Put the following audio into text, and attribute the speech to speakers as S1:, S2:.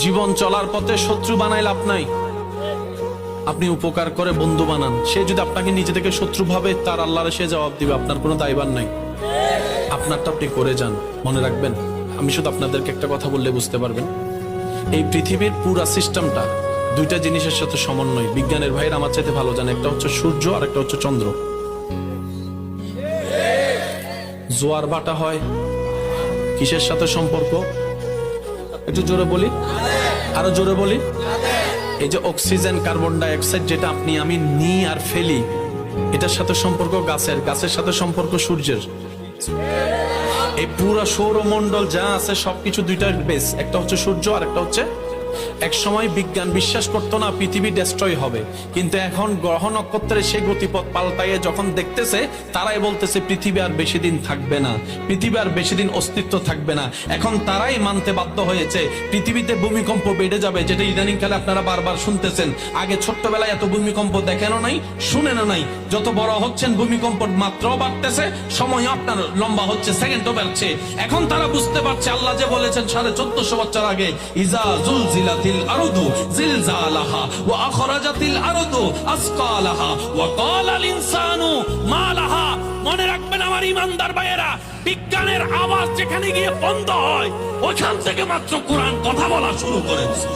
S1: জীবন চলার পথে শত্রু বানাই লাভ নাই। আপনি উপকার করে বন্ধু বানান, সে যদি আপনাকে নিজে থেকে শত্রু ভাবে, তার আল্লাহরে সে জবাব দিবে, আপনার কোনো দায়ভার নাই। আপনারটা আপনি করে যান। মনে রাখবেন, আমি শুধু আপনাদেরকে একটা কথা বললে বুঝতে পারবেন, এই পৃথিবীর পুরা সিস্টেমটা দুইটা জিনিসের সাথে সমন্বয়। বিজ্ঞানের ভাইয়ের আমার চাইতে ভালো জানে, একটা হচ্ছে সূর্য আর একটা হচ্ছে চন্দ্র। জোয়ার ভাটা হয় কিসের সাথে সম্পর্ক? একটু জোরে বলি, আরো জোরে বলি। এই যে অক্সিজেন, কার্বন ডাই অক্সাইড যেটা আপনি আমি নিই আর ফেলি, এটার সাথে সম্পর্ক গাছের, গাছের সাথে সম্পর্ক সূর্যের। এই পুরো সৌরমণ্ডল যা আছে সবকিছু দুইটার বেস, একটা হচ্ছে সূর্য আর একটা হচ্ছে। এক সময় বিজ্ঞান বিশ্বাস করতো না পৃথিবী ডেস্ট্রয় হবে, কিন্তু এখন গ্রহ নক্ষত্রের সেই গতিপথ পাল্টাইয়ে যখন দেখতেছে, তারাই বলতেছে পৃথিবী আর বেশি দিন থাকবে না, পৃথিবী আর বেশি দিন অস্তিত্ব থাকবে না। এখন তারাই মানতে বাধ্য হয়েছে পৃথিবীতে ভূমিকম্প বেড়ে যাবে, যেটা ইদানিং কালে আপনারা বারবার শুনতেছেন। আগে ছোট্টবেলায় এত ভূমিকম্প দেখেনও নাই, শুনেনও নাই। যত বড় হচ্ছেন ভূমিকম্প মাত্রাও বাড়তেছে, সময় আপনার লম্বা হচ্ছে, সেকেন্ডও বাড়ছে। এখন তারা বুঝতে পারছে আল্লাহ যে বলেছেন 1450 বছর আগে, ইজা জুলজিলাতিল আরদু জিলজালাহা ওয়া আখরাজাতিল আরদু আসকালাহা ওয়া ক্বালাল ইনসানু মা লাহা। মনে রাখবেন আমার ঈমানদার ভাইয়েরা, বিজ্ঞানের আওয়াজ যেখানে গিয়ে বন্ধ হয়, ওইখান থেকে মাত্র কোরআন কথা বলা শুরু করেছে।